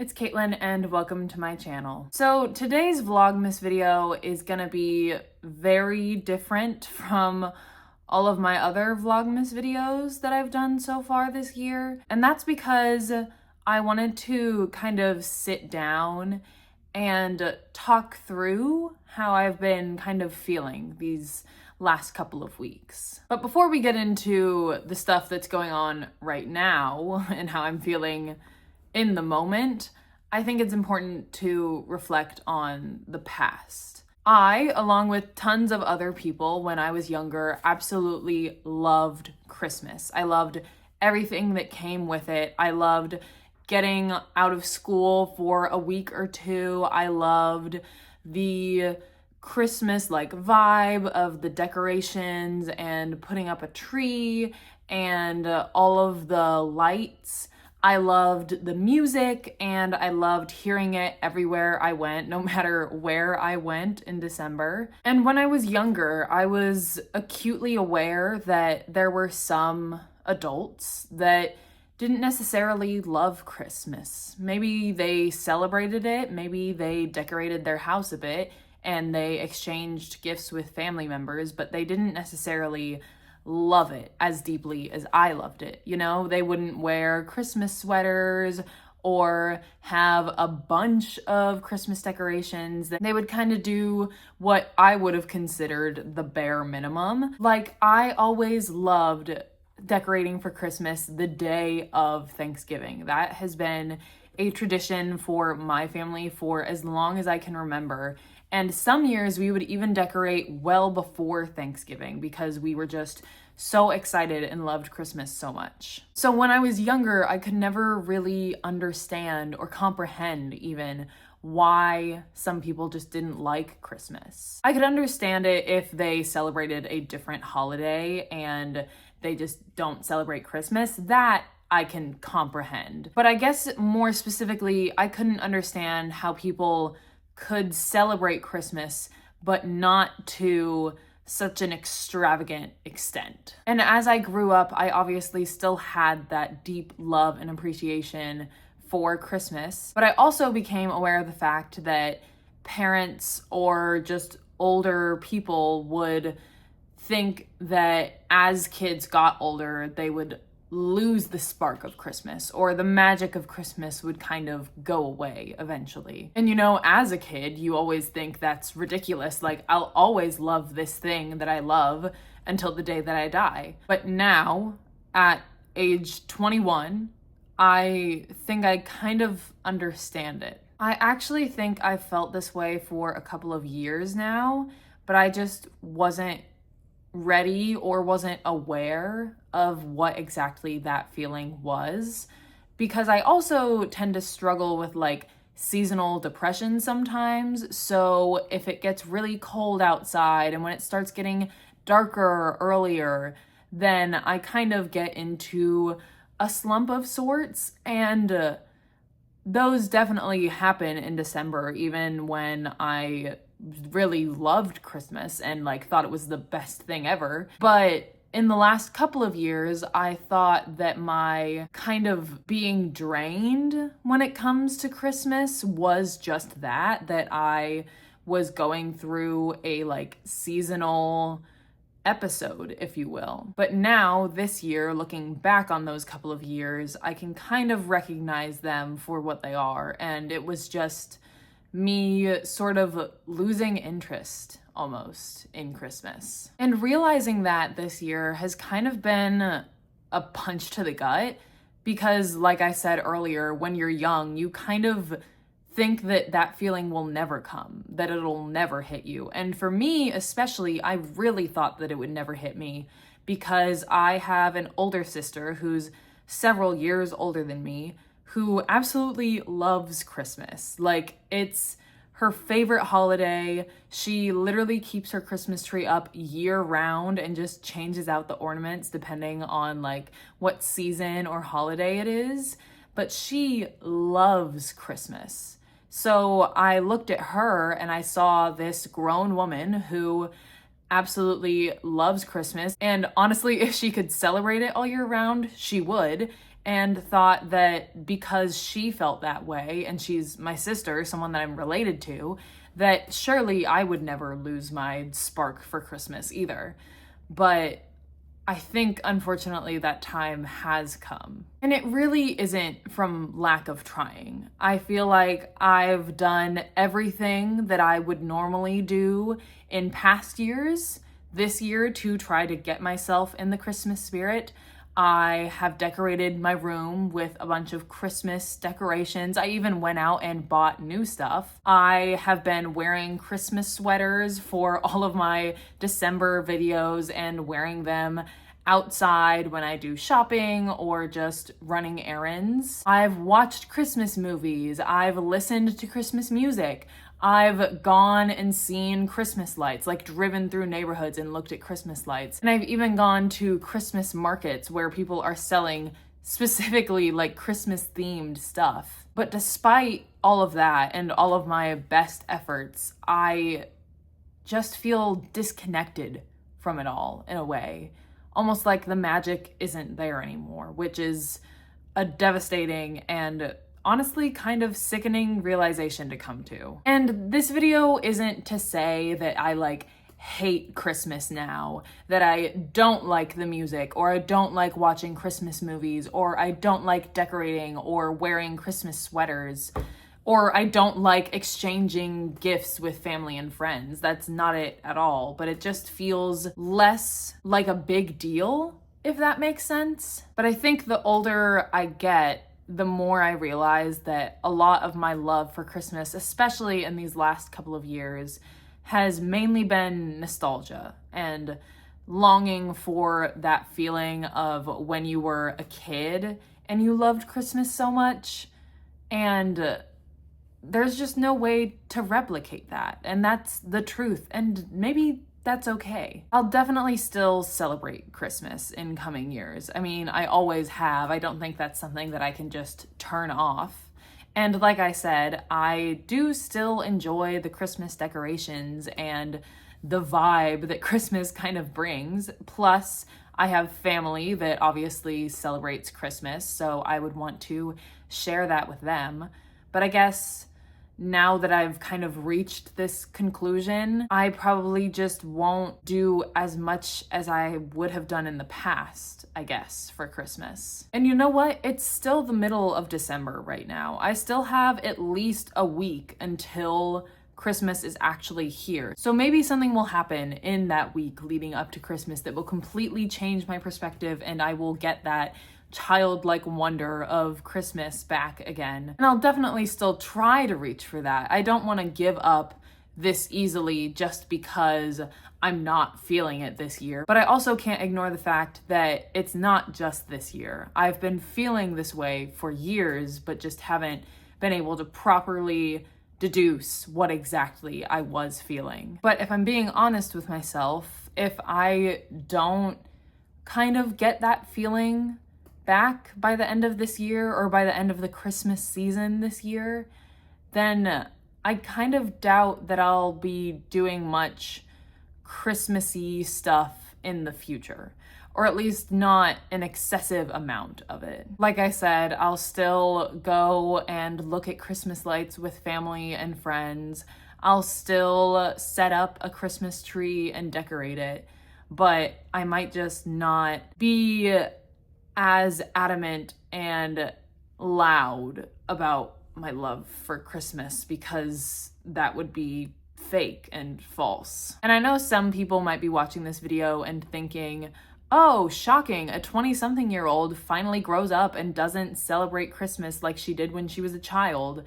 it's Katelyn and welcome to my channel. So today's vlogmas video is gonna be very different from all of my other vlogmas videos that I've done so far this year. And that's because I wanted to kind of sit down and talk through how I've been kind of feeling these last couple of weeks. But before we get into the stuff that's going on right now and how I'm feeling in the moment, I think it's important to reflect on the past. I, along with tons of other people when I was younger, absolutely loved Christmas. I loved everything that came with it. I loved getting out of school for a week or two. I loved the Christmas vibe of the decorations and putting up a tree and all of the lights. I loved the music and I loved hearing it everywhere I went, no matter where I went in December. And when I was younger, I was acutely aware that there were some adults that didn't necessarily love Christmas. Maybe they celebrated it, maybe they decorated their house a bit, and they exchanged gifts with family members, but they didn't necessarily love it as deeply as I loved it. You know, they wouldn't wear Christmas sweaters or have a bunch of Christmas decorations. They would kind of do what I would have considered the bare minimum. Like, I always loved decorating for Christmas the day of Thanksgiving. That has been a tradition for my family for as long as I can remember. And some years we would even decorate well before Thanksgiving because we were just so excited and loved Christmas so much. So when I was younger, I could never really understand or comprehend even why some people just didn't like Christmas. I could understand it if they celebrated a different holiday and they just don't celebrate Christmas. That I can comprehend. But I guess more specifically, I couldn't understand how people could celebrate Christmas, but not to such an extravagant extent. And as I grew up, I obviously still had that deep love and appreciation for Christmas, but I also became aware of the fact that parents or just older people would think that as kids got older, they would lose the spark of Christmas, or the magic of Christmas would kind of go away eventually. And you know, as a kid, you always think that's ridiculous. Like, I'll always love this thing that I love until the day that I die. But now, at age 21, I think I kind of understand it. I actually think I've felt this way for a couple of years now, but I just wasn't ready or wasn't aware of what exactly that feeling was, because I also tend to struggle with seasonal depression sometimes. So if it gets really cold outside and when it starts getting darker earlier, then I kind of get into a slump of sorts, and those definitely happen in December, even when I really loved Christmas and thought it was the best thing ever. But in the last couple of years, I thought that my kind of being drained when it comes to Christmas was just that I was going through a seasonal episode, if you will. But now, this year, looking back on those couple of years, I can kind of recognize them for what they are. And it was just me sort of losing interest almost in Christmas. And realizing that this year has kind of been a punch to the gut, because like I said earlier, when you're young, you kind of think that feeling will never come, that it'll never hit you. And for me especially, I really thought that it would never hit me, because I have an older sister who's several years older than me, who absolutely loves Christmas. It's her favorite holiday. She literally keeps her Christmas tree up year round and just changes out the ornaments depending on what season or holiday it is. But she loves Christmas. So I looked at her and I saw this grown woman who absolutely loves Christmas. And honestly, if she could celebrate it all year round, she would. and thought that because she felt that way, and she's my sister, someone that I'm related to, that surely I would never lose my spark for Christmas either. But I think, unfortunately, that time has come. And it really isn't from lack of trying. I feel like I've done everything that I would normally do in past years this year to try to get myself in the Christmas spirit. I have decorated my room with a bunch of Christmas decorations. I even went out and bought new stuff. I have been wearing Christmas sweaters for all of my December videos and wearing them outside when I do shopping or just running errands. I've watched Christmas movies. I've listened to Christmas music. I've gone and seen Christmas lights, like driven through neighborhoods and looked at Christmas lights. And I've even gone to Christmas markets where people are selling specifically like Christmas themed stuff. But despite all of that and all of my best efforts, I just feel disconnected from it all in a way. Almost like the magic isn't there anymore, which is a devastating and honestly kind of sickening realization to come to. And this video isn't to say that I hate Christmas now, that I don't like the music, or I don't like watching Christmas movies, or I don't like decorating or wearing Christmas sweaters, or I don't like exchanging gifts with family and friends. That's not it at all, but it just feels less like a big deal, if that makes sense. But I think the older I get, the more I realize that a lot of my love for Christmas, especially in these last couple of years, has mainly been nostalgia and longing for that feeling of when you were a kid and you loved Christmas so much. And there's just no way to replicate that. And that's the truth. And maybe that's okay. I'll definitely still celebrate Christmas in coming years. I mean, I always have. I don't think that's something that I can just turn off. And like I said, I do still enjoy the Christmas decorations and the vibe that Christmas kind of brings. Plus, I have family that obviously celebrates Christmas, so I would want to share that with them. But I guess now that I've kind of reached this conclusion, I probably just won't do as much as I would have done in the past, I guess, for Christmas. And you know what? It's still the middle of December right now. I still have at least a week until Christmas is actually here. So maybe something will happen in that week leading up to Christmas that will completely change my perspective, and I will get that childlike wonder of Christmas back again. And I'll definitely still try to reach for that. I don't want to give up this easily just because I'm not feeling it this year. But I also can't ignore the fact that it's not just this year. I've been feeling this way for years, but just haven't been able to properly deduce what exactly I was feeling. But if I'm being honest with myself, if I don't kind of get that feeling back by the end of this year or by the end of the Christmas season this year, then I kind of doubt that I'll be doing much Christmassy stuff in the future, or at least not an excessive amount of it. Like I said, I'll still go and look at Christmas lights with family and friends. I'll still set up a Christmas tree and decorate it, but I might just not be as adamant and loud about my love for Christmas, because that would be fake and false. And I know some people might be watching this video and thinking, oh, shocking, a 20-something-year-old finally grows up and doesn't celebrate Christmas like she did when she was a child.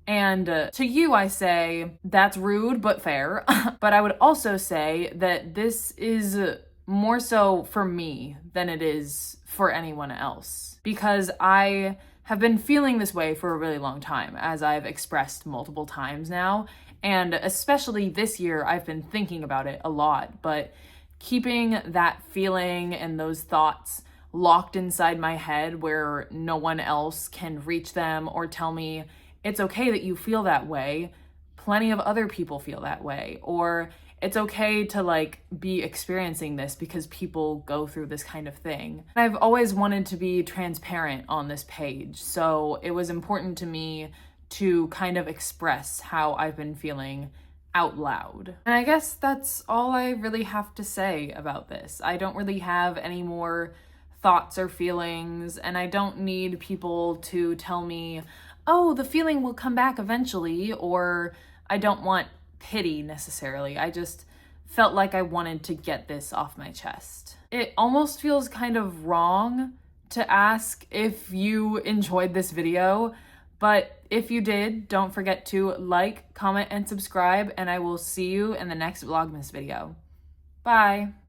And to you, I say, that's rude but fair. But I would also say that this is more so for me than it is for anyone else, because I have been feeling this way for a really long time, as I've expressed multiple times now, and especially this year I've been thinking about it a lot. But keeping that feeling and those thoughts locked inside my head where no one else can reach them or tell me it's okay that you feel that way, plenty of other people feel that way, or it's okay to like be experiencing this because people go through this kind of thing. And I've always wanted to be transparent on this page, so it was important to me to kind of express how I've been feeling out loud. And I guess that's all I really have to say about this. I don't really have any more thoughts or feelings, and I don't need people to tell me, oh, the feeling will come back eventually, or I don't want pity necessarily. I just felt like I wanted to get this off my chest. It almost feels kind of wrong to ask if you enjoyed this video, but if you did, don't forget to like, comment, and subscribe, and I will see you in the next Vlogmas video. Bye!